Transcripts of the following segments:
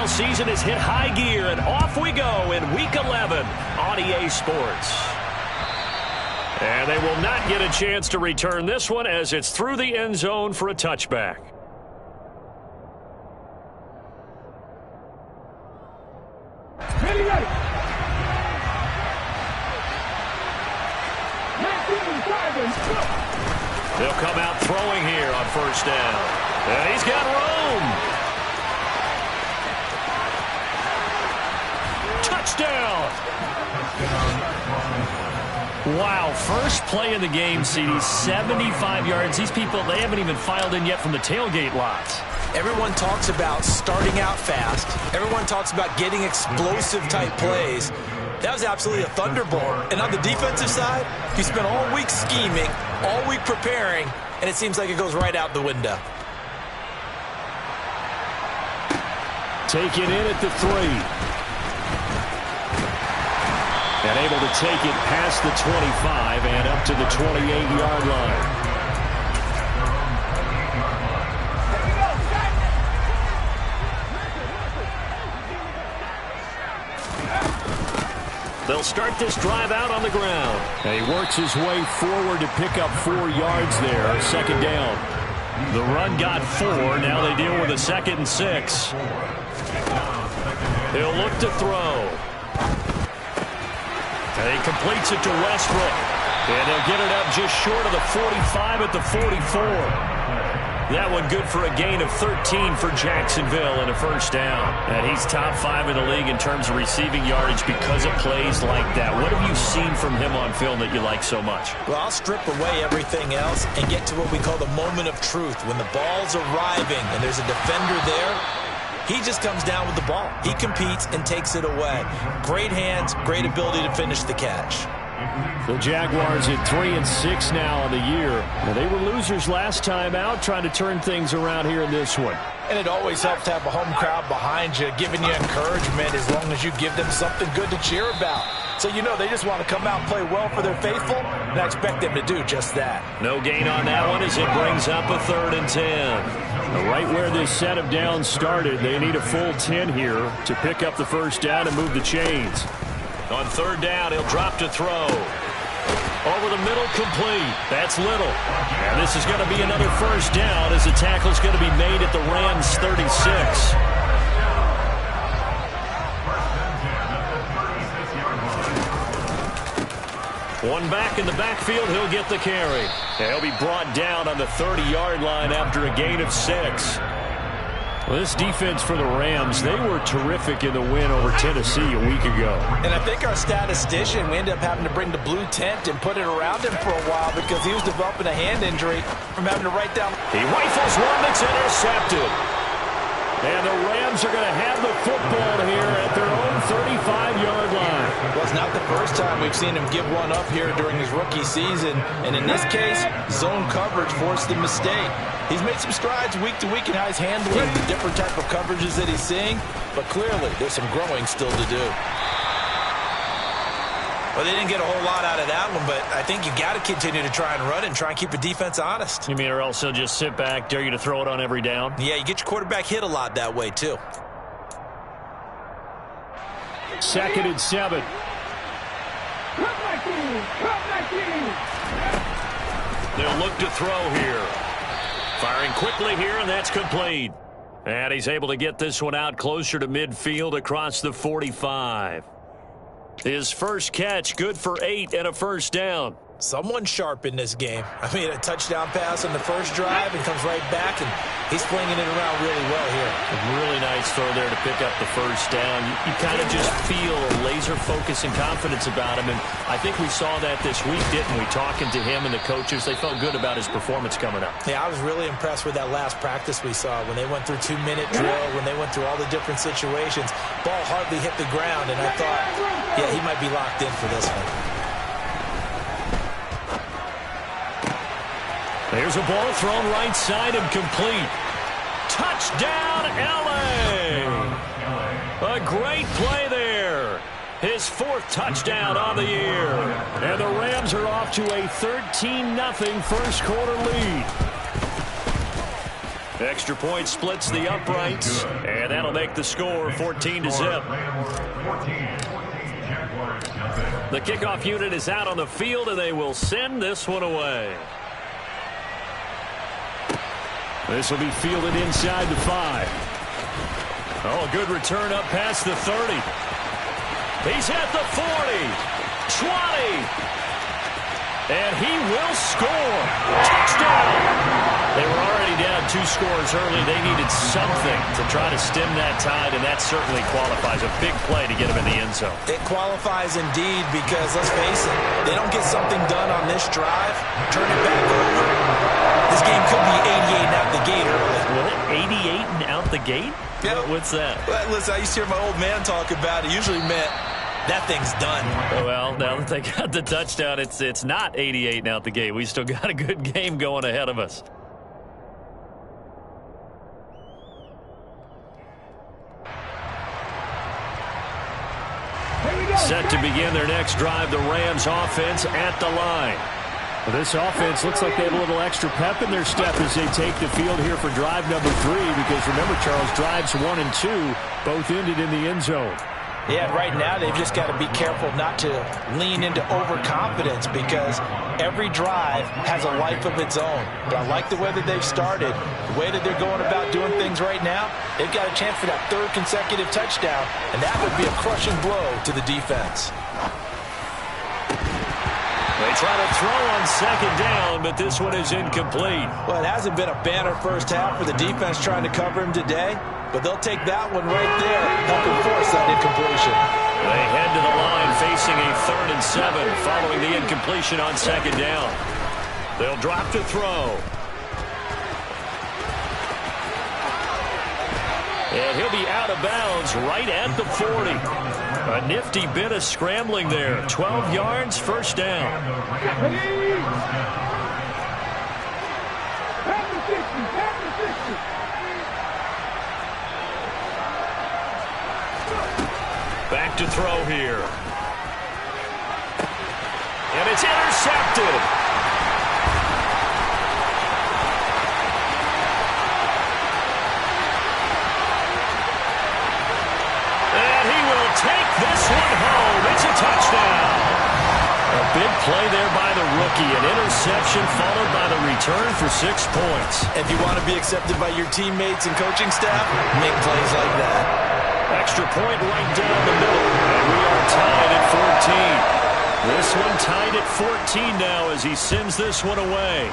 football season has hit high gear, and off we go in Week 11 on EA Sports. And they will not get a chance to return this one as it's through the end zone for a touchback. They'll come out throwing here on first down. And he's got room. Touchdown. Wow, first play of the game, CD, 75 yards. These people, they haven't even filed in yet from the tailgate lots. Everyone talks about starting out fast. Everyone talks about getting explosive-type plays. That was absolutely a thunderbolt. And on the defensive side, you spent all week scheming, all week preparing, and it seems like it goes right out the window. Take it in at the 3. And able to take it past the 25 and up to the 28-yard line. They'll start this drive out on the ground. And he works his way forward to pick up 4 yards there. Second down. The run got 4. Now they deal with a 2nd and 6. He'll look to throw. And he completes it to Westbrook. And they'll get it up just short of the 45 at the 44. That one good for a gain of 13 for Jacksonville and a first down. And he's top 5 in the league in terms of receiving yardage because of plays like that. What have you seen from him on film that you like so much? Well, I'll strip away everything else and get to what we call the moment of truth. When the ball's arriving and there's a defender there, he just comes down with the ball. He competes and takes it away. Great hands, great ability to finish the catch. The Jaguars at 3-6 now on the year. Well, they were losers last time out, trying to turn things around here in this one. And it always helps to have a home crowd behind you, giving you encouragement as long as you give them something good to cheer about. So you know they just want to come out and play well for their faithful, and I expect them to do just that. No gain on that one as it brings up a 3rd and 10. Right where this set of downs started, they need a full 10 here to pick up the first down and move the chains. On 3rd down, he'll drop to throw. Over the middle, complete. That's Little. And this is going to be another first down as the tackle's going to be made at the Rams' 36. One back in the backfield, he'll get the carry. And he'll be brought down on the 30-yard line after a gain of 6. Well, this defense for the Rams, they were terrific in the win over Tennessee a week ago. And I think our statistician, we ended up having to bring the blue tent and put it around him for a while because he was developing a hand injury from having to write down. He rifles one that's intercepted. And the Rams are going to have the football here at their own 35-yard line. Well, it's not the first time we've seen him give one up here during his rookie season. And in this case, zone coverage forced the mistake. He's made some strides week to week in how he's handling the different type of coverages that he's seeing. But clearly, there's some growing still to do. Well, they didn't get a whole lot out of that one, but I think you got to continue to try and run it and try and keep the defense honest. You mean or else he'll just sit back, dare you to throw it on every down? Yeah, you get your quarterback hit a lot that way, too. 2nd and 7. They'll look to throw here. Firing quickly here, and that's complete. And he's able to get this one out closer to midfield across the 45. His first catch, good for 8 and a first down. Someone sharp in this game. I mean, a touchdown pass on the first drive and comes right back, and he's flinging it around really well here. A really nice throw there to pick up the first down. You kind of just feel a laser focus and confidence about him, and I think we saw that this week, didn't we? Talking to him and the coaches, they felt good about his performance coming up. Yeah, I was really impressed with that last practice we saw when they went through 2-minute drill, when they went through all the different situations. Ball hardly hit the ground, and I thought, yeah, he might be locked in for this one. There's a ball thrown right side and complete. Touchdown, L.A. A great play there. His 4th touchdown on the year. And the Rams are off to a 13-0 first quarter lead. Extra point splits the uprights, and that'll make the score 14-0. The kickoff unit is out on the field, and they will send this one away. This will be fielded inside the 5. Oh, good return up past the 30. He's at the 40, 20. And he will score. Touchdown! They were already down 2 scores early. They needed something to try to stem that tide, and that certainly qualifies. A big play to get him in the end zone. It qualifies indeed because, let's face it, they don't get something done on this drive, turn it back over. This game could be 88 and out the gate early. What? 88 and out the gate? Yeah. What's that? Well, listen, I used to hear my old man talk about it. Usually meant that thing's done. Well, now that they got the touchdown, it's not 88 and out the gate. We still got a good game going ahead of us. Set to begin their next drive, the Rams offense at the line. Well, this offense looks like they have a little extra pep in their step as they take the field here for drive number 3, because remember, Charles, drives 1 and 2 both ended in the end zone. Yeah, right now they've just got to be careful not to lean into overconfidence because every drive has a life of its own. But I like the way that they've started, the way that they're going about doing things right now. They've got a chance for that 3rd consecutive touchdown, and that would be a crushing blow to the defense. They try to throw on 2nd down, but this one is incomplete. Well, it hasn't been a banner first half for the defense trying to cover him today, but they'll take that one right there, helping force that incompletion. They head to the line facing a 3rd and 7 following the incompletion on 2nd down. They'll drop to throw. And he'll be out of bounds right at the 40. A nifty bit of scrambling there. 12 yards, 1st down. Back to throw here. And it's intercepted. Take this one home. It's a touchdown. A big play there by the rookie. An interception followed by the return for 6 points. If you want to be accepted by your teammates and coaching staff, make plays like that. Extra point right down the middle. And we are tied at 14. This one tied at 14 now as he sends this one away.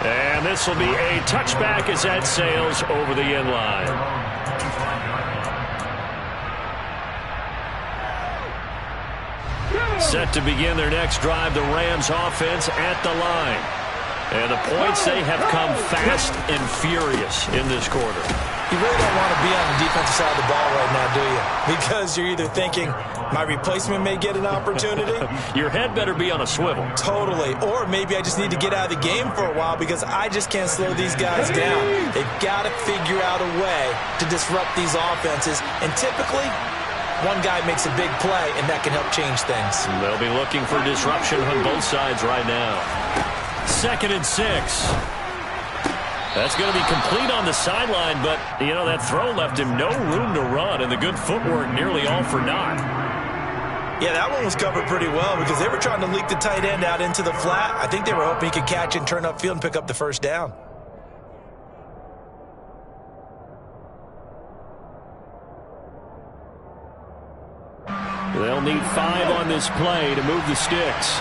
And this will be a touchback as that sails over the end line. Set to begin their next drive, the Rams offense at the line. And the points, they have come fast and furious in this quarter. You really don't want to be on the defensive side of the ball right now, do you? Because you're either thinking, my replacement may get an opportunity. Your head better be on a swivel. Totally. Or maybe I just need to get out of the game for a while because I just can't slow these guys down. They've got to figure out a way to disrupt these offenses. And typically, one guy makes a big play, and that can help change things. They'll be looking for disruption on both sides right now. 2nd and 6. That's going to be complete on the sideline, but, you know, that throw left him no room to run, and the good footwork nearly all for naught. Yeah, that one was covered pretty well because they were trying to leak the tight end out into the flat. I think they were hoping he could catch and turn upfield and pick up the 1st down. They'll need 5 on this play to move the sticks.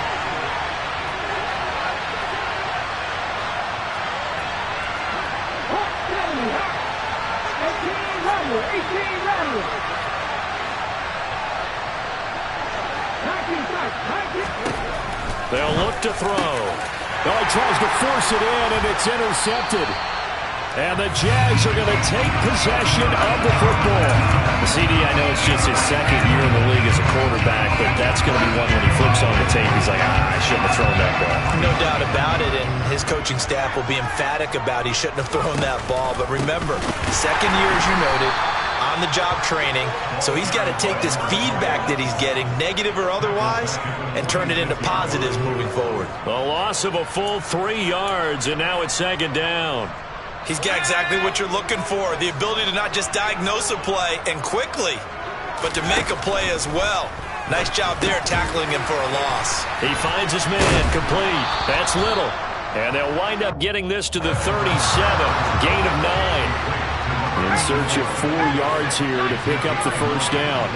They'll look to throw. Oh, he tries to force it in, and it's intercepted. And the Jags are going to take possession of the football. CD, I know it's just his 2nd year in the league as a quarterback, but that's going to be one when he flips on the tape. He's like, I shouldn't have thrown that ball. No doubt about it, and his coaching staff will be emphatic about he shouldn't have thrown that ball. But remember, 2nd year, as you noted, on-the-job training, so he's got to take this feedback that he's getting, negative or otherwise, and turn it into positives moving forward. A loss of a full 3 yards, and now it's second down. He's got exactly what you're looking for, the ability to not just diagnose a play and quickly, but to make a play as well. Nice job there tackling him for a loss. He finds his man complete. That's Little. And they'll wind up getting this to the 37. Gain of 9. In search of 4 yards here to pick up the first down.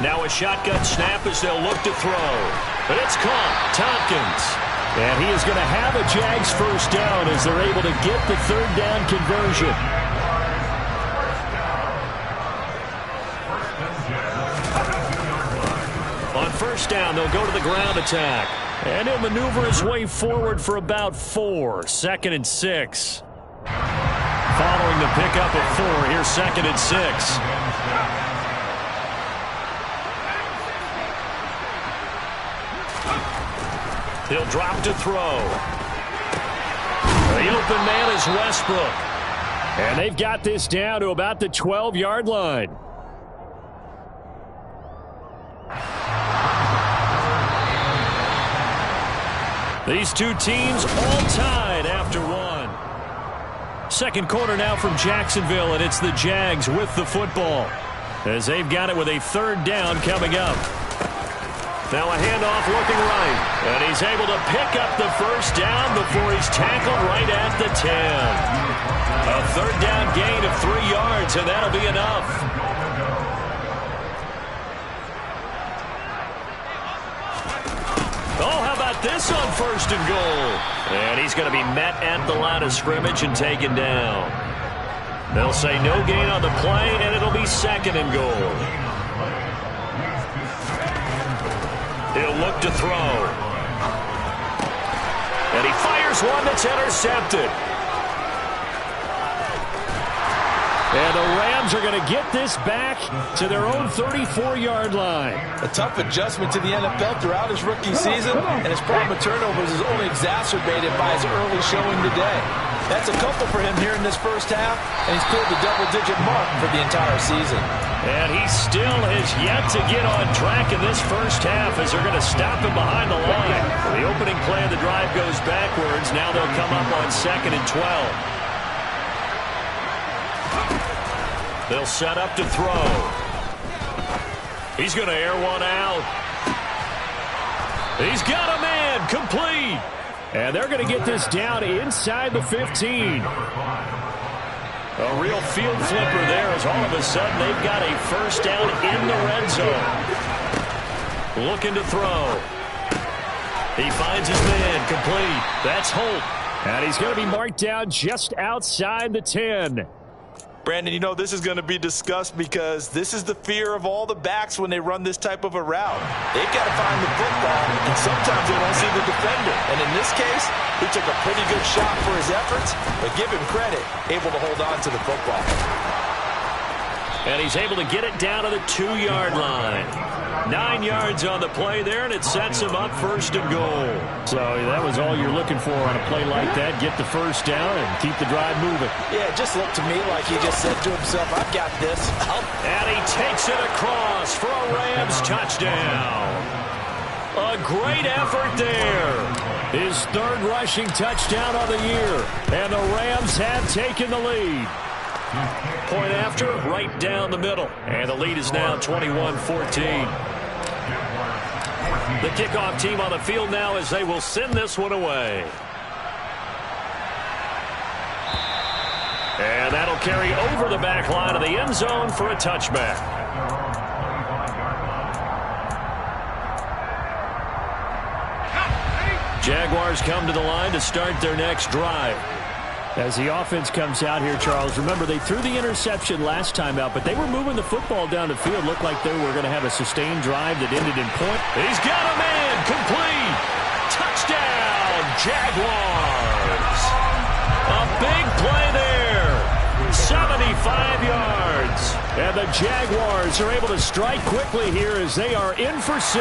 Now a shotgun snap as they'll look to throw. But it's caught. Tompkins. And he is going to have a Jags first down as they're able to get the third down conversion. On first down, they'll go to the ground attack. And he'll maneuver his way forward for about 4. 2nd and 6. Following the pickup of 4, here's 2nd and 6. He'll drop to throw. The open man is Westbrook. And they've got this down to about the 12-yard line. These two teams all tied after 1. Second quarter now from Jacksonville, and it's the Jags with the football as they've got it with a third down coming up. Now a handoff looking right, and he's able to pick up the first down before he's tackled right at the 10. A third down gain of 3 yards, and that'll be enough. Oh, how about this on 1st and goal? And he's going to be met at the line of scrimmage and taken down. They'll say no gain on the play, and it'll be 2nd and goal. He'll look to throw. And he fires one that's intercepted. And the Rams are going to get this back to their own 34-yard line. A tough adjustment to the NFL throughout his rookie season, and his problem with turnovers is only exacerbated by his early showing today. That's a couple for him here in this first half, and he's cleared the double-digit mark for the entire season. And he still has yet to get on track in this first half as they're going to stop him behind the line. The opening play of the drive goes backwards. Now they'll come up on 2nd and 12. They'll set up to throw. He's going to air one out. He's got a man complete. And they're going to get this down inside the 15. A real field flipper there as all of a sudden they've got a first down in the red zone. Looking to throw. He finds his man complete. That's Holt. And he's going to be marked down just outside the 10. Brandon, you know this is going to be discussed because this is the fear of all the backs when they run this type of a route. They've got to find the football, and sometimes they don't see the defender. And in this case, he took a pretty good shot for his efforts, but give him credit, able to hold on to the football. And he's able to get it down to the 2-yard line. 9 yards on the play there, and it sets him up 1st and goal. So that was all you're looking for on a play like that. Get the first down and keep the drive moving. Yeah, it just looked to me like he just said to himself, I've got this. And he takes it across for a Rams touchdown. A great effort there. His 3rd rushing touchdown of the year. And the Rams have taken the lead. Point after, right down the middle. And the lead is now 21-14. The kickoff team on the field now as they will send this one away. And that'll carry over the back line of the end zone for a touchback. Jaguars come to the line to start their next drive. As the offense comes out here, Charles, remember they threw the interception last time out, but they were moving the football down the field. Looked like they were going to have a sustained drive that ended in point. He's got a man complete. Touchdown, Jaguars. A big play there. 75 yards. And the Jaguars are able to strike quickly here as they are in for 6.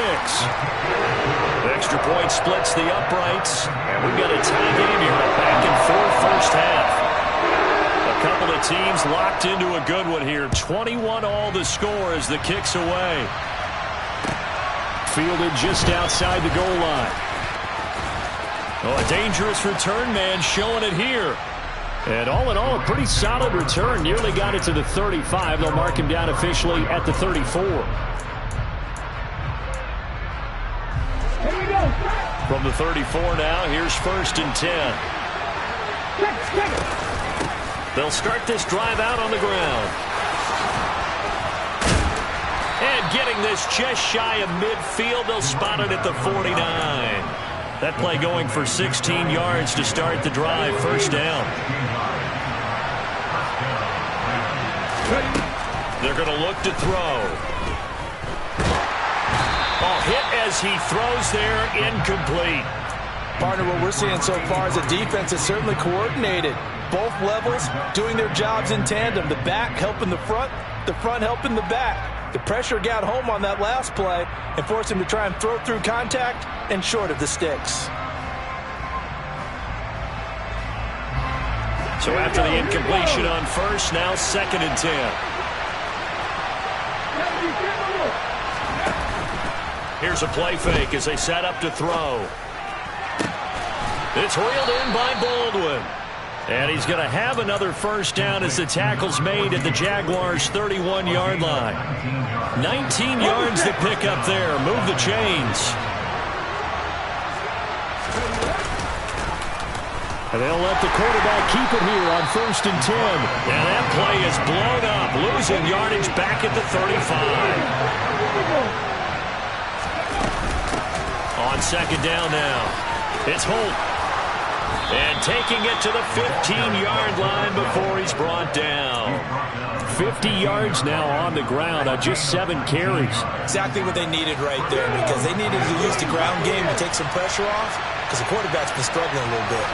Extra point splits the uprights. And we've got a tie game here, a back-and-forth first half. A couple of teams locked into a good one here. 21-all the score as the kick's away. Fielded just outside the goal line. Oh, a dangerous return man showing it here. And all in all, a pretty solid return. Nearly got it to the 35. They'll mark him down officially at the 34. From the 34 now, here's 1st and 10. They'll start this drive out on the ground. And getting this just shy of midfield, they'll spot it at the 49. That play going for 16 yards to start the drive. 1st down. They're going to look to throw. Oh, hit as he throws there, incomplete. Partner, what we're seeing so far is the defense is certainly coordinated. Both levels doing their jobs in tandem. The back helping the front helping the back. The pressure got home on that last play and forced him to try and throw through contact and short of the sticks. So after the incompletion on 1st, now 2nd and 10. Here's a play fake as they set up to throw. It's reeled in by Baldwin. And he's going to have another 1st down as the tackle's made at the Jaguars' 31-yard line. 19 yards to pick up there. Move the chains. And they'll let the quarterback keep it here on 1st and 10. And that play is blown up. Losing yardage back at the 35. On 2nd down now. It's Holt. And taking it to the 15-yard line before he's brought down. 50 yards now on the ground on just 7 carries. Exactly what they needed right there, because they needed to use the ground game to take some pressure off, because the quarterback's been struggling a little bit.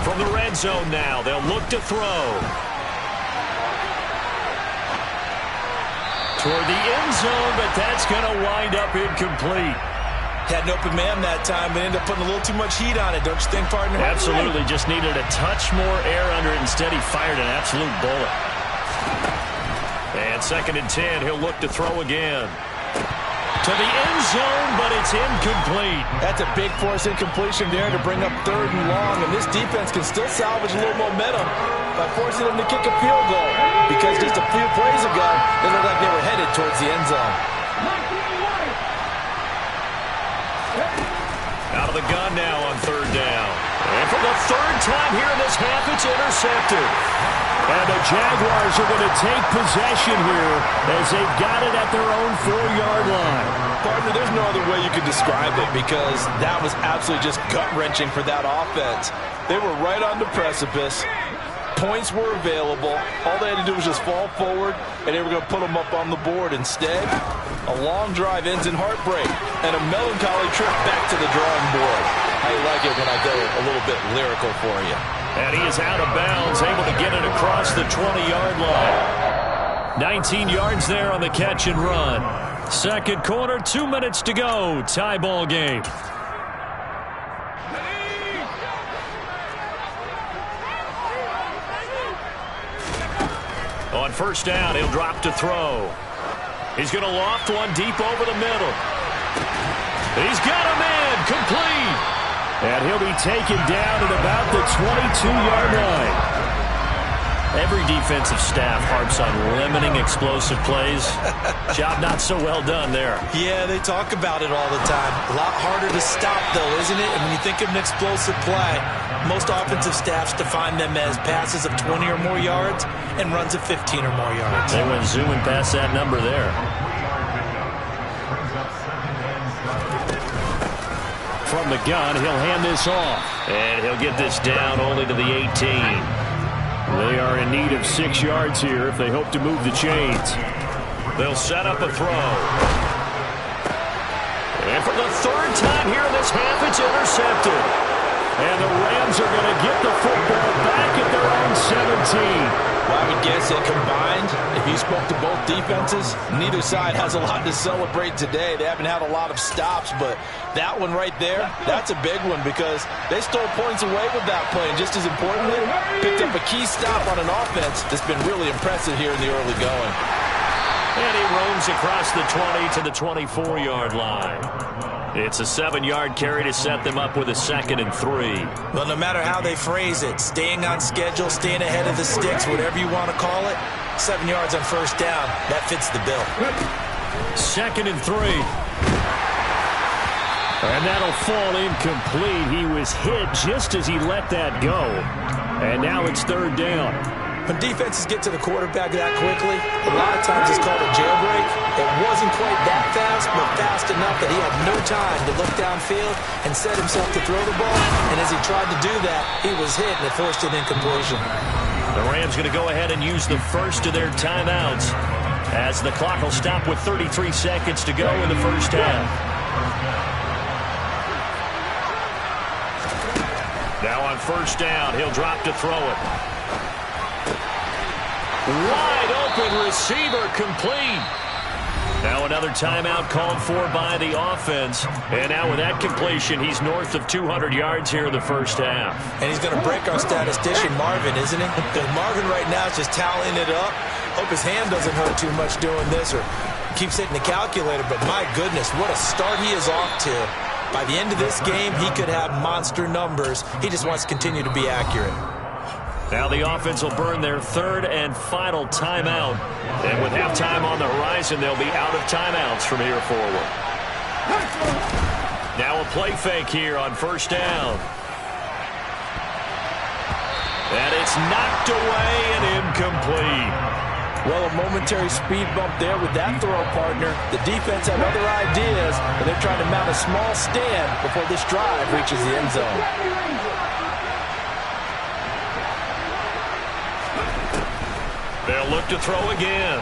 From the red zone now, they'll look to throw. Toward the end zone, but that's going to wind up incomplete. Had an open man that time, but ended up putting a little too much heat on it, don't you think, partner? Absolutely. Just needed a touch more air under it. Instead, he fired an absolute bullet. And 2nd and 10, he'll look to throw again. To the end zone, but it's incomplete. That's a big force incompletion there to bring up 3rd and long, and this defense can still salvage a little momentum by forcing them to kick a field goal, because just a few plays ago, they looked like they were headed towards the end zone. Out of the gun now on 3rd down. And for the 3rd time here in this half, it's intercepted. And the Jaguars are going to take possession here as they've got it at their own 4-yard line. Partner, there's no other way you could describe it, because that was absolutely just gut-wrenching for that offense. They were right on the precipice. Points were available. All they had to do was just fall forward, and they were going to put them up on the board. Instead, a long drive ends in heartbreak and a melancholy trip back to the drawing board. How you like it when I go a little bit lyrical for you? And he is out of bounds, able to get it across the 20-yard line. 19 yards there on the catch and run. 2nd quarter, 2 minutes to go. Tie ball game. On 1st down, he'll drop to throw. He's going to loft one deep over the middle. He's got a man, complete. And he'll be taken down at about the 22-yard line. Every defensive staff harps on limiting explosive plays. Job not so well done there. Yeah, they talk about it all the time. A lot harder to stop, though, isn't it? And when you think of an explosive play, most offensive staffs define them as passes of 20 or more yards and runs of 15 or more yards. They went zooming past that number there. From the gun, he'll hand this off. And he'll get this down only to the 18. They are in need of 6 yards here if they hope to move the chains. They'll set up a throw. And for the 3rd time here in this half, it's intercepted. And the Rams are going to get the football back at their own 17. Well, I would guess that combined, if you spoke to both defenses, neither side has a lot to celebrate today. They haven't had a lot of stops, but that one right there, that's a big one because they stole points away with that play. And just as importantly, picked up a key stop on an offense that's been really impressive here in the early going. And he roams across the 20 to the 24-yard line. It's a 7-yard carry to set them up with a 2nd and 3. Well, no matter how they phrase it, staying on schedule, staying ahead of the sticks, whatever you want to call it, 7 yards on first down, that fits the bill. 2nd and 3. And that'll fall incomplete. He was hit just as he let that go. And now it's 3rd down. When defenses get to the quarterback that quickly, a lot of times it's called a jailbreak. It wasn't quite that fast, but fast enough that he had no time to look downfield and set himself to throw the ball. And as he tried to do that, he was hit and it forced an incompletion. The Rams going to go ahead and use the first of their timeouts as the clock will stop with 33 seconds to go in the first half. Now on first down, he'll drop to throw it. Wide open receiver, complete. Now another timeout called for by the offense. And now with that completion, he's north of 200 yards here in the first half. And he's going to break our statistician, Marvin, isn't he? Because Marvin right now is just tallying it up. Hope his hand doesn't hurt too much doing this or keeps hitting the calculator. But my goodness, what a start he is off to. By the end of this game, he could have monster numbers. He just wants to continue to be accurate. Now the offense will burn their 3rd and final timeout. And with halftime on the horizon, they'll be out of timeouts from here forward. Now a play fake here on first down. And it's knocked away and incomplete. Well, a momentary speed bump there with that throw, partner. The defense had other ideas, and they're trying to mount a small stand before this drive reaches the end zone. They'll look to throw again.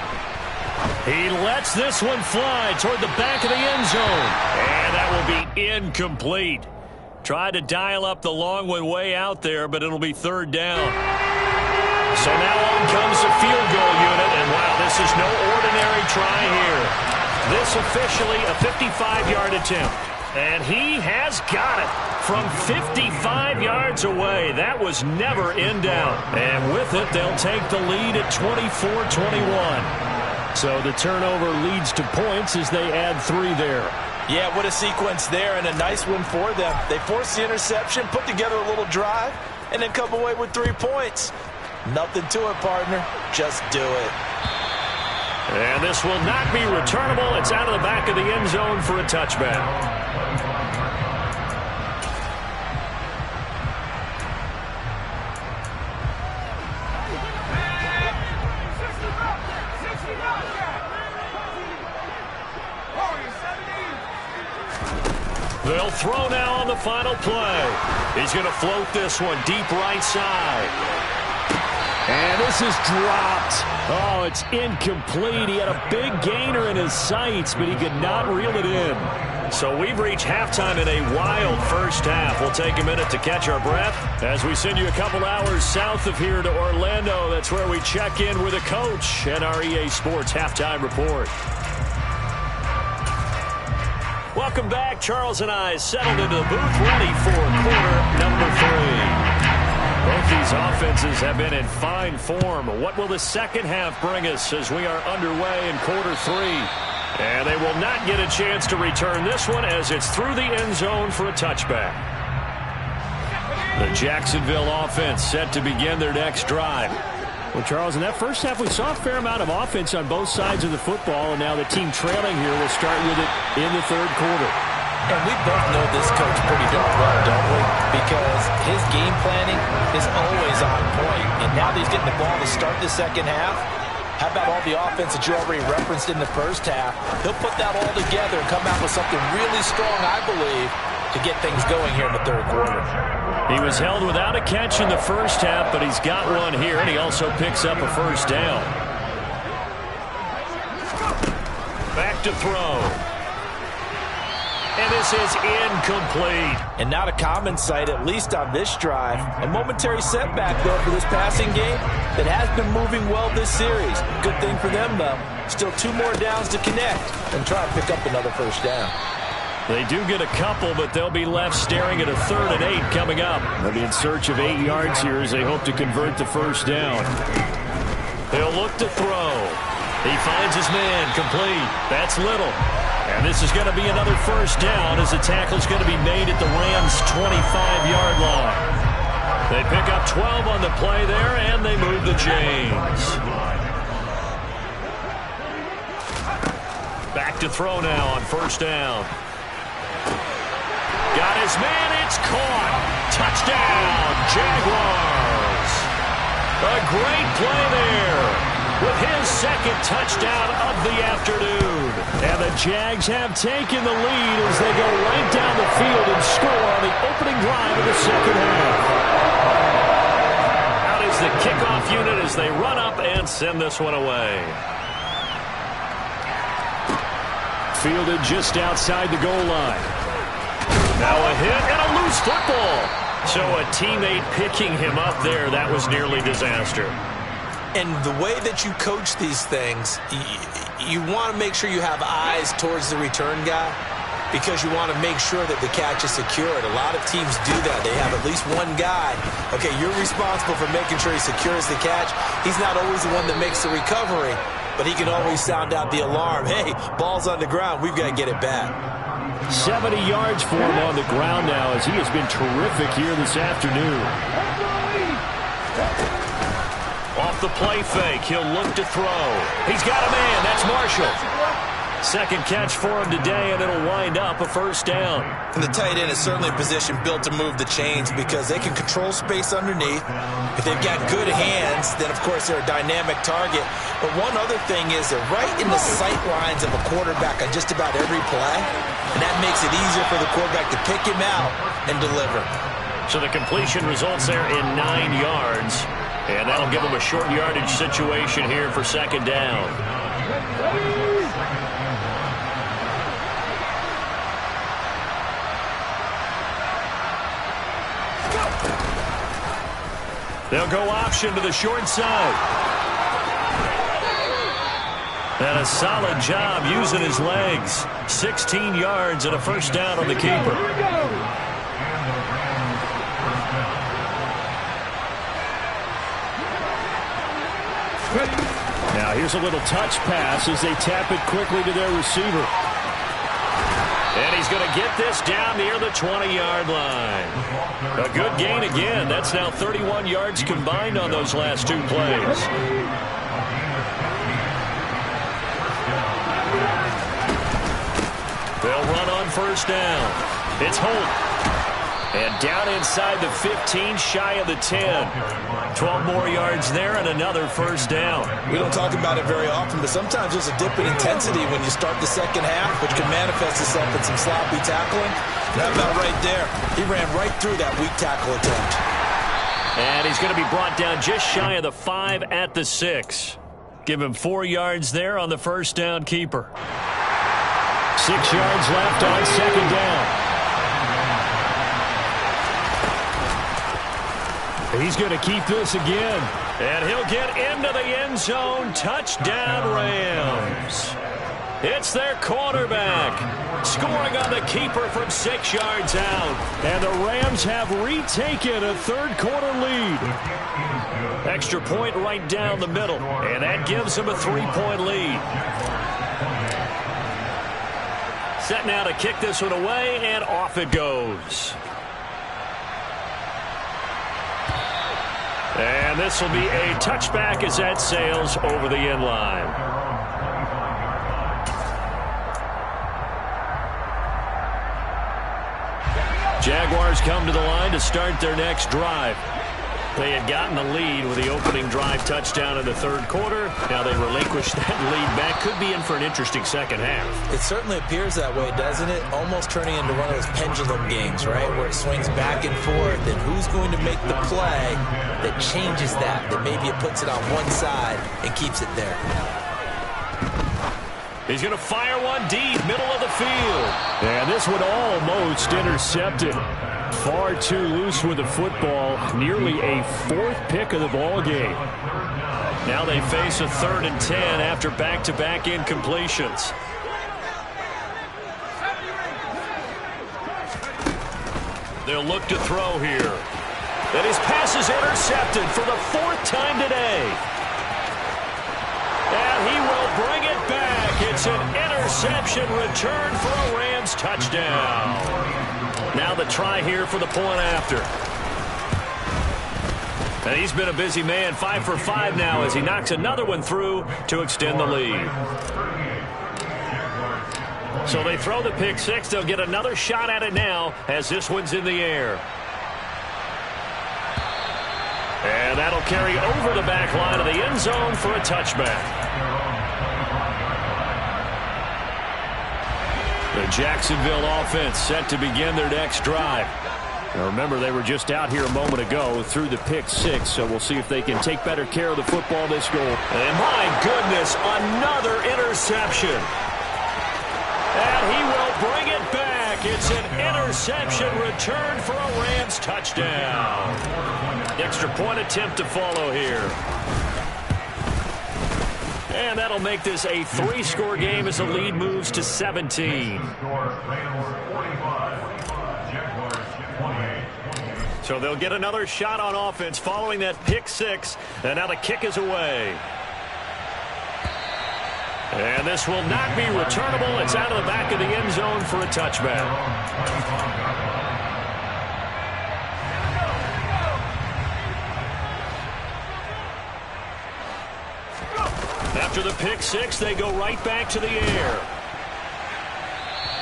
He lets this one fly toward the back of the end zone. And that will be incomplete. Tried to dial up the long one way out there, but it'll be 3rd down. So now on comes the field goal unit. And wow, this is no ordinary try here. This officially a 55-yard attempt. And he has got it from 55 yards away. That was never in doubt. And with it, they'll take the lead at 24-21. So the turnover leads to points as they add 3 there. Yeah, what a sequence there and a nice one for them. They force the interception, put together a little drive, and then come away with 3 points. Nothing to it, partner. Just do it. And this will not be returnable. It's out of the back of the end zone for a touchback. They'll throw now on the final play. He's going to float this one deep right side. And this is dropped. Oh, it's incomplete. He had a big gainer in his sights, but he could not reel it in. So we've reached halftime in a wild first half. We'll take a minute to catch our breath as we send you a couple hours south of here to Orlando. That's where we check in with a coach and our EA Sports halftime report. Welcome back. Charles and I settled into the booth ready for quarter number 3. Both these offenses have been in fine form. What will the second half bring us as we are underway in quarter 3? And they will not get a chance to return this one as it's through the end zone for a touchback. The Jacksonville offense set to begin their next drive. Well, Charles, in that first half, we saw a fair amount of offense on both sides of the football, and now the team trailing here will start with it in the 3rd quarter. And we both know this coach pretty darn well, don't we? Because his game planning is always on point. And now that he's getting the ball to start the second half, how about all the offense that you already referenced in the first half? He'll put that all together and come out with something really strong, I believe, to get things going here in the 3rd quarter. He was held without a catch in the first half, but he's got one here, and he also picks up a first down. Back to throw. And this is incomplete. And not a common sight, at least on this drive. A momentary setback, though, for this passing game that has been moving well this series. Good thing for them, though. Still 2 more downs to connect and try to pick up another first down. They do get a couple, but they'll be left staring at a 3rd and 8 coming up. They'll be in search of 8 yards here as they hope to convert the first down. He'll look to throw. He finds his man complete. That's Little. And this is going to be another first down as the tackle's going to be made at the Rams' 25-yard line. They pick up 12 on the play there, and they move the chains. Back to throw now on first down. Got his man, it's caught. Touchdown, Jaguars. A great play there with his 2nd touchdown of the afternoon. And the Jags have taken the lead as they go right down the field and score on the opening drive of the second half. Out is the kickoff unit as they run up and send this one away. Fielded just outside the goal line. Now a hit and a loose football. So a teammate picking him up there, that was nearly disaster. And the way that you coach these things, you want to make sure you have eyes towards the return guy because you want to make sure that the catch is secured. A lot of teams do that. They have at least one guy. Okay, you're responsible for making sure he secures the catch. He's not always the one that makes the recovery, but he can always sound out the alarm. Hey, ball's on the ground. We've got to get it back. 70 yards for him on the ground now as he has been terrific here this afternoon. Off the play fake, he'll look to throw. He's got a man, that's Marshall. 2nd catch for him today, and it'll wind up a first down. And the tight end is certainly a position built to move the chains because they can control space underneath. If they've got good hands, then, of course, they're a dynamic target. But one other thing is they're right in the sight lines of a quarterback on just about every play, and that makes it easier for the quarterback to pick him out and deliver. So the completion results there in 9 yards, and that'll give them a short yardage situation here for 2nd down. They'll go option to the short side. And a solid job using his legs. 16 yards and a first down on the keeper. Now here's a little touch pass as they tap it quickly to their receiver. And he's going to get this down near the 20-yard line. A good gain again. That's now 31 yards combined on those last 2 plays. They'll run on first down. It's Holt. And down inside the 15, shy of the 10. 12 more yards there and another first down. We don't talk about it very often, but sometimes there's a dip in intensity when you start the second half, which can manifest itself in some sloppy tackling. That about right there. He ran right through that weak tackle attempt. And he's going to be brought down just shy of the 5 at the 6. Give him 4 yards there on the first down keeper. 6 yards left on second down. He's going to keep this again. And he'll get into the end zone. Touchdown, Rams. It's their quarterback scoring on the keeper from 6 yards out. And the Rams have retaken a third-quarter lead. Extra point right down the middle. And that gives them a 3-point lead. Set now to kick this one away, and off it goes. And this will be a touchback as that sails over the end line. Jaguars come to the line to start their next drive. They had gotten the lead with the opening drive touchdown in the third quarter. Now they relinquish that lead back. Could be in for an interesting second half. It certainly appears that way, doesn't it? Almost turning into one of those pendulum games, right? Where it swings back and forth. And who's going to make the play that changes that? That maybe it puts it on one side and keeps it there. He's going to fire one deep, middle of the field. And this one almost intercepted. Far too loose with the football. Nearly a 4th pick of the ball game. Now they face a 3rd and 10 after back-to-back incompletions. They'll look to throw here. And his pass is intercepted for the 4th time today. And he will bring it back. It's an interception return for a Rams touchdown. Now the try here for the point after. And he's been a busy man, 5 for 5 now as he knocks another one through to extend the lead. So they throw the pick 6. They'll get another shot at it now as this one's in the air. And that'll carry over the back line of the end zone for a touchback. The Jacksonville offense set to begin their next drive. Now remember, they were just out here a moment ago through the pick 6, so we'll see if they can take better care of the football this goal. And my goodness, another interception. And he will bring it back. It's an interception return for a Rams touchdown. Extra point attempt to follow here. And that'll make this a 3-score game as the lead moves to 17. So they'll get another shot on offense following that pick 6. And now the kick is away. And this will not be returnable. It's out of the back of the end zone for a touchback. After the pick 6, they go right back to the air.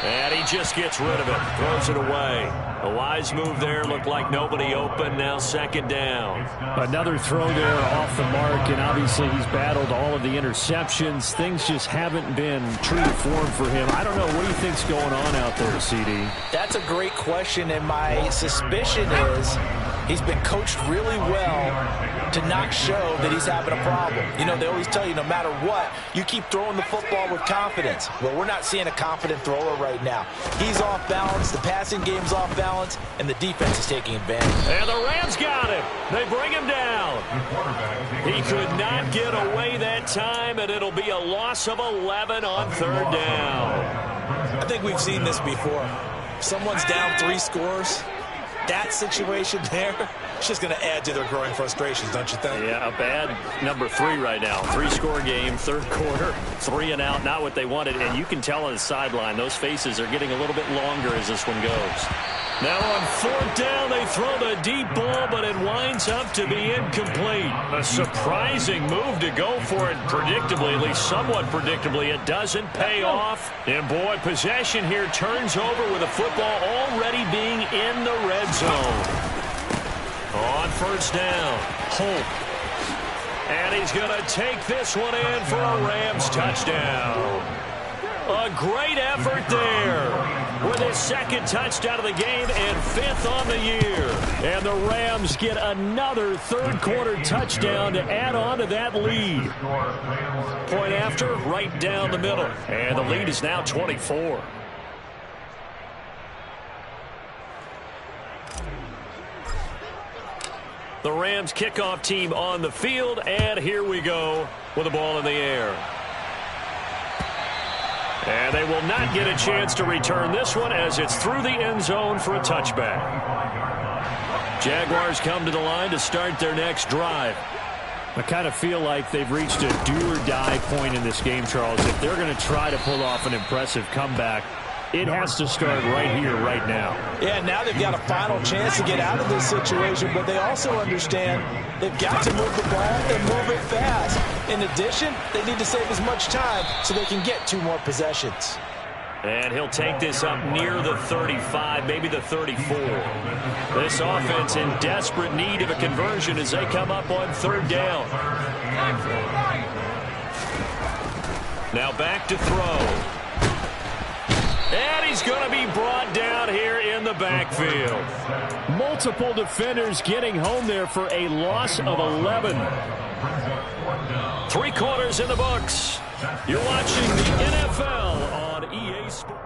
And he just gets rid of it, throws it away. A wise move there, looked like nobody open, now 2nd down. Another throw there off the mark, and obviously he's battled all of the interceptions. Things just haven't been true to form for him. I don't know, what do you think's going on out there, CD? That's a great question, and my suspicion is he's been coached really well to not show that he's having a problem. You know, they always tell you no matter what, you keep throwing the football with confidence. Well, we're not seeing a confident thrower right now. He's off balance, the passing game's off balance, and the defense is taking advantage. And the Rams got him. They bring him down. He could not get away that time, and it'll be a loss of 11 on 3rd down. I think we've seen this before. Someone's down 3 scores. That situation there, it's just going to add to their growing frustrations, don't you think? Yeah, a bad number 3 right now. 3-score game, 3rd quarter, 3 and out, not what they wanted. And you can tell on the sideline, those faces are getting a little bit longer as this one goes. Now on 4th down, they throw the deep ball, but it winds up to be incomplete. A surprising move to go for it predictably, at least somewhat predictably. It doesn't pay off. And boy, possession here turns over with the football already being in the red zone. On 1st down, Holt. And he's going to take this one in for a Rams touchdown. A great effort there with his 2nd touchdown of the game and 5th on the year. And the Rams get another 3rd quarter touchdown to add on to that lead. Point after, right down the middle. And the lead is now 24. The Rams kickoff team on the field, and here we go with the ball in the air. And they will not get a chance to return this one as it's through the end zone for a touchback. Jaguars come to the line to start their next drive. I kind of feel like they've reached a do-or-die point in this game, Charles. If they're going to try to pull off an impressive comeback, it has to start right here, right now. Yeah, now they've got a final chance to get out of this situation, but they also understand they've got to move the ball and move it fast. In addition, they need to save as much time so they can get 2 more possessions. And he'll take this up near the 35, maybe the 34. This offense in desperate need of a conversion as they come up on 3rd down. Now back to throw. And he's going to be brought down here in the backfield. Multiple defenders getting home there for a loss of 11. 3 quarters in the books. You're watching the NFL on EA Sports.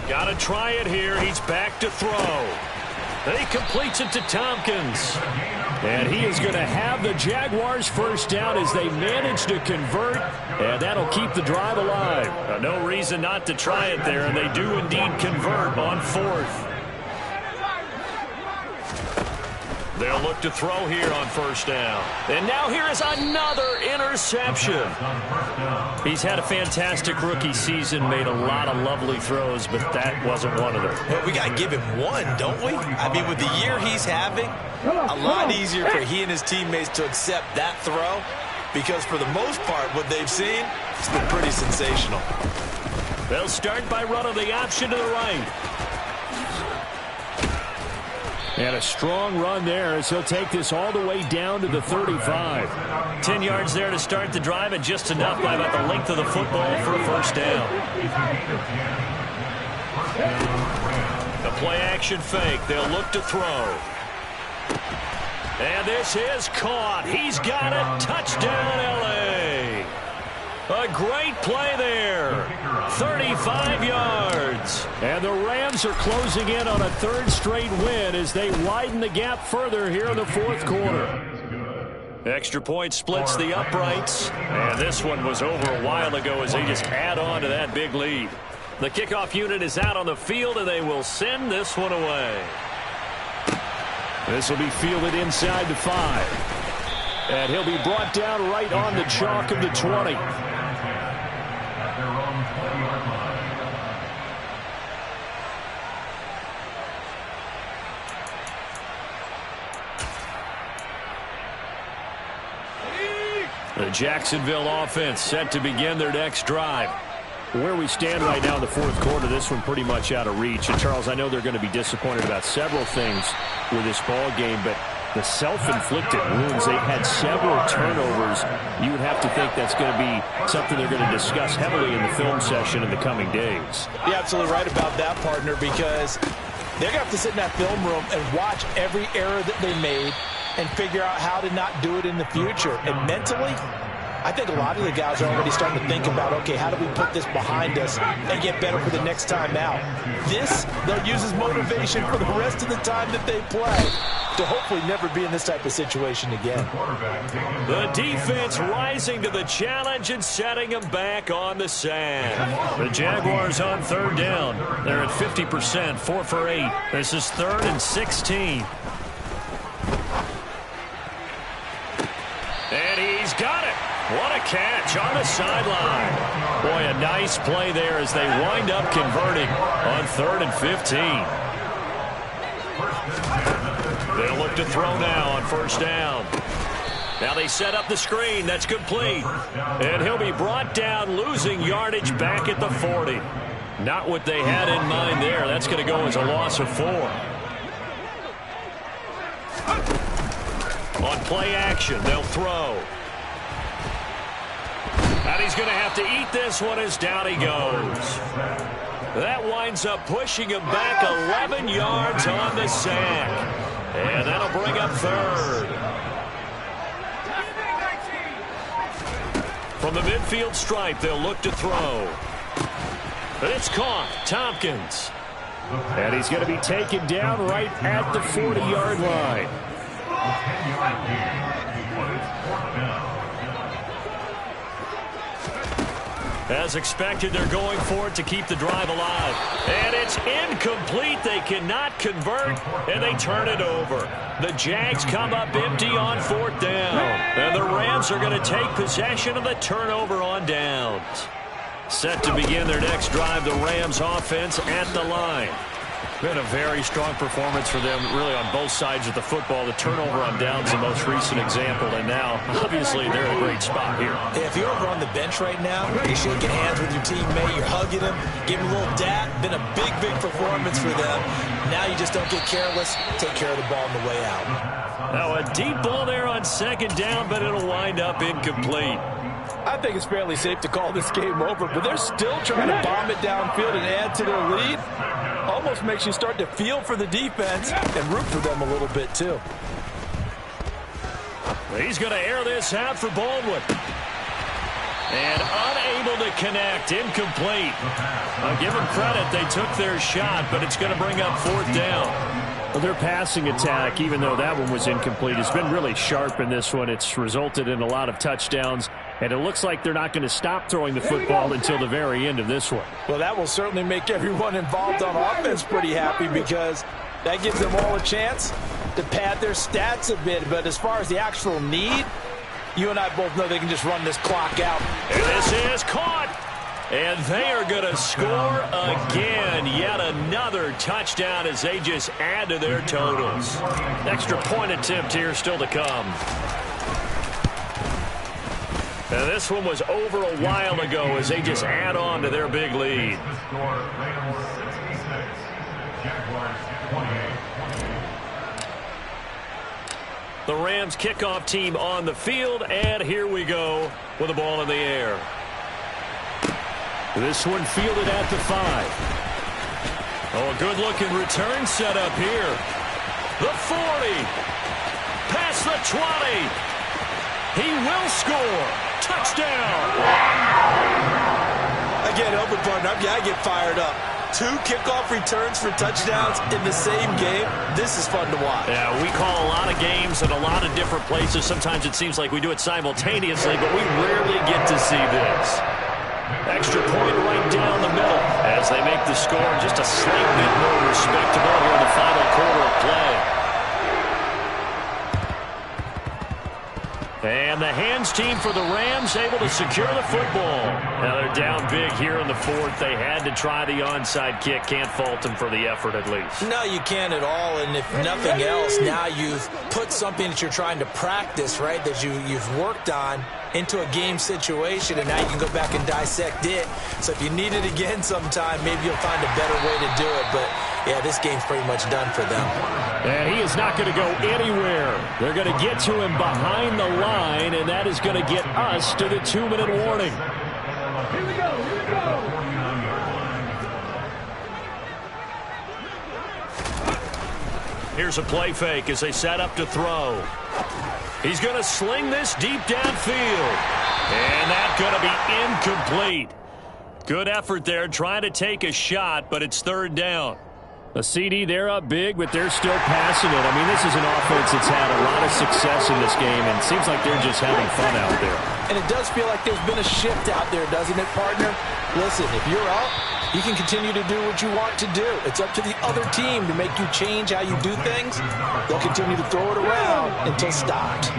Got to try it here. He's back to throw. And he completes it to Tompkins. And he is going to have the Jaguars first down as they manage to convert. And that'll keep the drive alive. No reason not to try it there. And they do indeed convert on fourth. They'll look to throw here on first down. And now here is another interception. He's had a fantastic rookie season, made a lot of lovely throws, but that wasn't one of them. Well, we got to give him one, don't we? I mean, with the year he's having, a lot easier for he and his teammates to accept that throw because for the most part, what they've seen, it's been pretty sensational. They'll start by running the option to the right. And a strong run there as he'll take this all the way down to the 35. 10 yards there to start the drive and just enough by about the length of the football for a first down. The play action fake. They'll look to throw. And this is caught. He's got it. Touchdown, L.A. A great play there. 35 yards. And the Rams are closing in on a third straight win as they widen the gap further here in the fourth quarter. Extra point splits the uprights. And this one was over a while ago as they just add on to that big lead. The kickoff unit is out on the field, and they will send this one away. This will be fielded inside the 5. And he'll be brought down right on the chalk of the 20. The Jacksonville offense set to begin their next drive. Where we stand right now in the fourth quarter, this one pretty much out of reach. And, Charles, I know they're going to be disappointed about several things with this ball game, but the self-inflicted wounds, they've had several turnovers. You would have to think that's going to be something they're going to discuss heavily in the film session in the coming days. You're absolutely right about that, partner, because they're going to have to sit in that film room and watch every error that they made and figure out how to not do it in the future. And mentally, I think a lot of the guys are already starting to think about, okay, how do we put this behind us and get better for the next time out? This, they'll use as motivation for the rest of the time that they play to hopefully never be in this type of situation again. The defense rising to the challenge and setting them back on the sand. The Jaguars on third down. They're at 50%, 4 for 8. This is 3rd and 16. And he's got it. What a catch on the sideline. Boy, a nice play there as they wind up converting on 3rd and 15. They'll look to throw now on first down. Now they set up the screen. That's complete. And he'll be brought down, losing yardage back at the 40. Not what they had in mind there. That's going to go as a loss of 4. On play action, they'll throw. And he's going to have to eat this one as down he goes. That winds up pushing him back 11 yards on the sack. And that'll bring up 3rd. From the midfield stripe, they'll look to throw. But it's caught. Tompkins. And he's going to be taken down right at the 40-yard line. As expected, they're going for it to keep the drive alive. And it's incomplete. They cannot convert, and they turn it over. The Jags come up empty on 4th down. And the Rams are going to take possession of the turnover on downs. Set to begin their next drive, the Rams offense at the line. Been a very strong performance for them, really, on both sides of the football. The turnover on downs, the most recent example, and now, obviously, they're in a great spot here. If you're over on the bench right now, you're shaking hands with your teammate, you're hugging him, giving him a little dap. Been a big, big performance for them. Now you just don't get careless. Take care of the ball on the way out. Now a deep ball there on 2nd down, but it'll wind up incomplete. I think it's fairly safe to call this game over, but they're still trying to bomb it downfield and add to their lead. Almost makes you start to feel for the defense and root for them a little bit, too. He's going to air this out for Baldwin. And unable to connect, incomplete. I'll give them credit, they took their shot, but it's going to bring up 4th down. Well, their passing attack, even though that one was incomplete, has been really sharp in this one. It's resulted in a lot of touchdowns, and it looks like they're not going to stop throwing the football until the very end of this one. Well, that will certainly make everyone involved on offense pretty happy because that gives them all a chance to pad their stats a bit. But as far as the actual need, you and I both know they can just run this clock out. And this is caught. And they are going to score again. Yet another touchdown as they just add to their totals. Extra point attempt here still to come. And this one was over a while ago as they just add on to their big lead. The Rams kickoff team on the field, and here we go with the ball in the air. This one fielded at the 5. Oh, a good-looking return set up here. The 40. Past the 20. He will score. Touchdown. Again, open partner, I get fired up. 2 kickoff returns for touchdowns in the same game. This is fun to watch. Yeah, we call a lot of games at a lot of different places. Sometimes it seems like we do it simultaneously, but we rarely get to see this. Extra point right down the middle as they make the score just a slight bit more respectable here in the final quarter of play. And the hands team for the Rams able to secure the football. Now they're down big here in the 4th. They had to try the onside kick. Can't fault them for the effort at least. No, you can't at all. And if nothing else, now you've put something that you're trying to practice, right, that you've worked on into a game situation, and now you can go back and dissect it. So if you need it again sometime, maybe you'll find a better way to do it. But, yeah, this game's pretty much done for them. And he is not going to go anywhere. They're going to get to him behind the line, and that is going to get us to the 2-minute warning. Here we go, here we go. Here's a play fake as they set up to throw. He's going to sling this deep downfield. And that's going to be incomplete. Good effort there trying to take a shot, but it's 3rd down. A CD, they're up big, but they're still passing it. I mean, this is an offense that's had a lot of success in this game, and it seems like they're just having fun out there. And it does feel like there's been a shift out there, doesn't it, partner? Listen, if you're up, you can continue to do what you want to do. It's up to the other team to make you change how you do things. They'll continue to throw it around until stopped.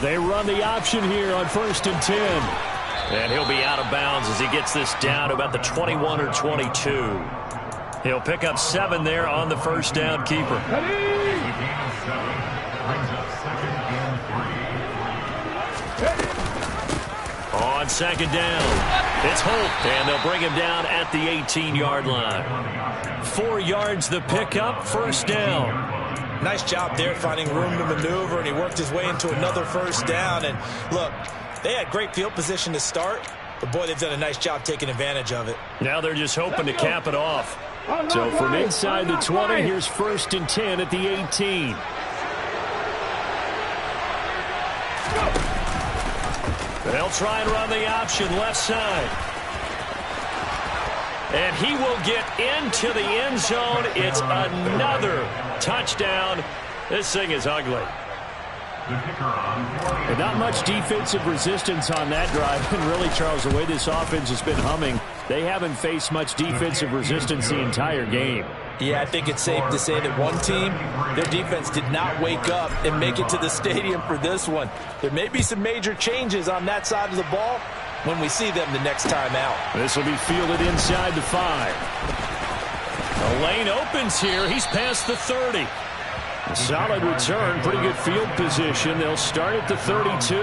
They run the option here on 1st and 10. And he'll be out of bounds as he gets this down to about the 21 or 22. He'll pick up 7 there on the 1st down keeper. On 2nd down, it's Holt, and they'll bring him down at the 18-yard line. 4 yards the pickup, 1st down. Nice job there finding room to maneuver, and he worked his way into another 1st down. And look, they had great field position to start, but boy, they've done a nice job taking advantage of it. Now they're just hoping to cap it off. So from inside the 20, here's 1st and 10 at the 18. They'll try and run the option left side. And he will get into the end zone. It's another touchdown. This thing is ugly. And not much defensive resistance on that drive. And really, Charles, the way this offense has been humming, they haven't faced much defensive resistance the entire game. Yeah, I think it's safe to say that one team, their defense did not wake up and make it to the stadium for this one. There may be some major changes on that side of the ball when we see them the next time out. This will be fielded inside the 5. The lane opens here. He's past the 30. A solid return, pretty good field position. They'll start at the 32.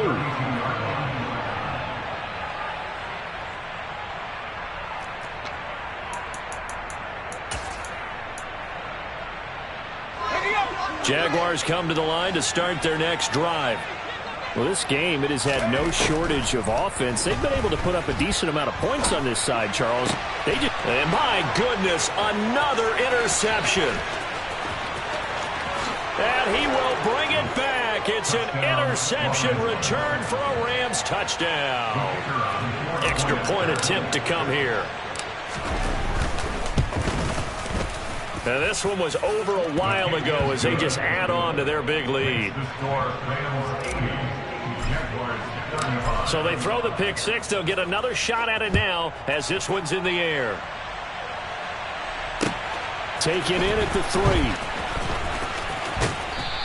Jaguars come to the line to start their next drive. Well, this game, it has had no shortage of offense. They've been able to put up a decent amount of points on this side, Charles. And my goodness, another interception. And he will bring it back. It's an interception return for a Rams touchdown. Extra point attempt to come here. Now, this one was over a while ago as they just add on to their big lead. So they throw the pick six. They'll get another shot at it now as this one's in the air. Taken in at the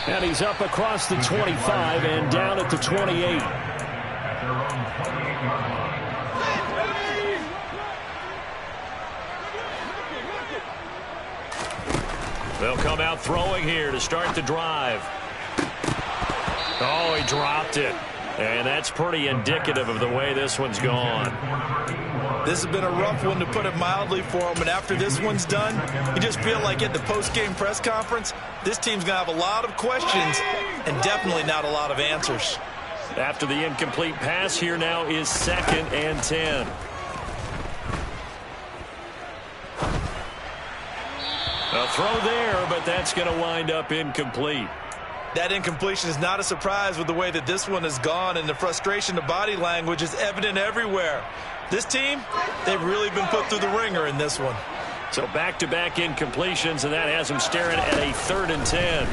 3. And he's up across the 25 and down at the 28. They'll come out throwing here to start the drive. Oh, he dropped it. And that's pretty indicative of the way this one's gone. This has been a rough one, to put it mildly, for him. And after this one's done, you just feel like at the post-game press conference, this team's going to have a lot of questions and definitely not a lot of answers. After the incomplete pass, here now is 2nd and 10. A throw there, but that's going to wind up incomplete. That incompletion is not a surprise with the way that this one has gone, and the frustration, the body language is evident everywhere. This team, they've really been put through the ringer in this one. So back-to-back incompletions, and that has him staring at a 3rd and 10.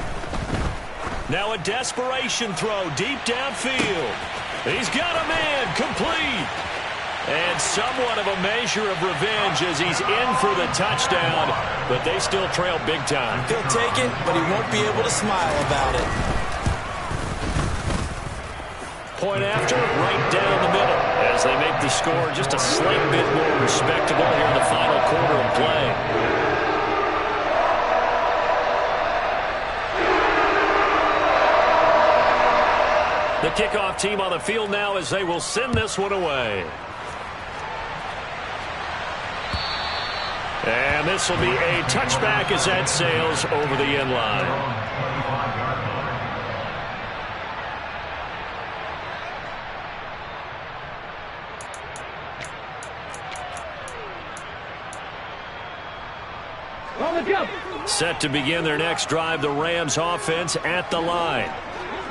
Now a desperation throw deep downfield. He's got a man, complete. And somewhat of a measure of revenge as he's in for the touchdown, but they still trail big time. He'll take it, but he won't be able to smile about it. Point after, right down the middle, as they make the score just a slight bit more respectable here in the final quarter of play. The kickoff team on the field now as they will send this one away. And this will be a touchback as that sails over the end line. Set to begin their next drive, the Rams offense at the line.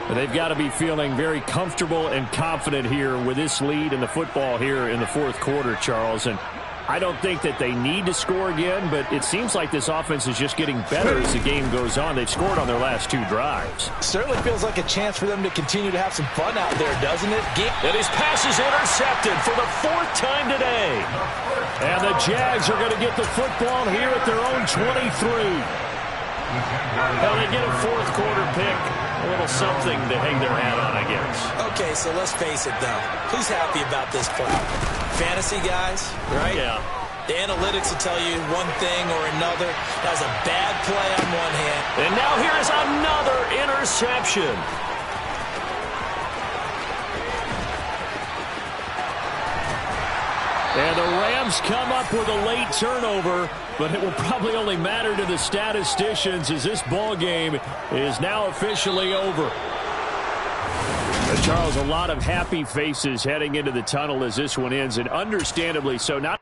They've got to be feeling very comfortable and confident here with this lead in the football here in the 4th quarter, Charles. And I don't think that they need to score again, but it seems like this offense is just getting better as the game goes on. They've scored on their last 2 drives. Certainly feels like a chance for them to continue to have some fun out there, doesn't it? And his pass is intercepted for the 4th time today. And the Jags are going to get the football here at their own 23. Well, they get a 4th quarter pick. A little something to hang their hat on, I guess. Okay, so let's face it, though. Who's happy about this play? Fantasy guys, right? Yeah. The analytics will tell you one thing or another. That was a bad play on one hand. And now here is another interception. And the Rams come up with a late turnover, but it will probably only matter to the statisticians as this ball game is now officially over. Charles, a lot of happy faces heading into the tunnel as this one ends, and understandably so. Not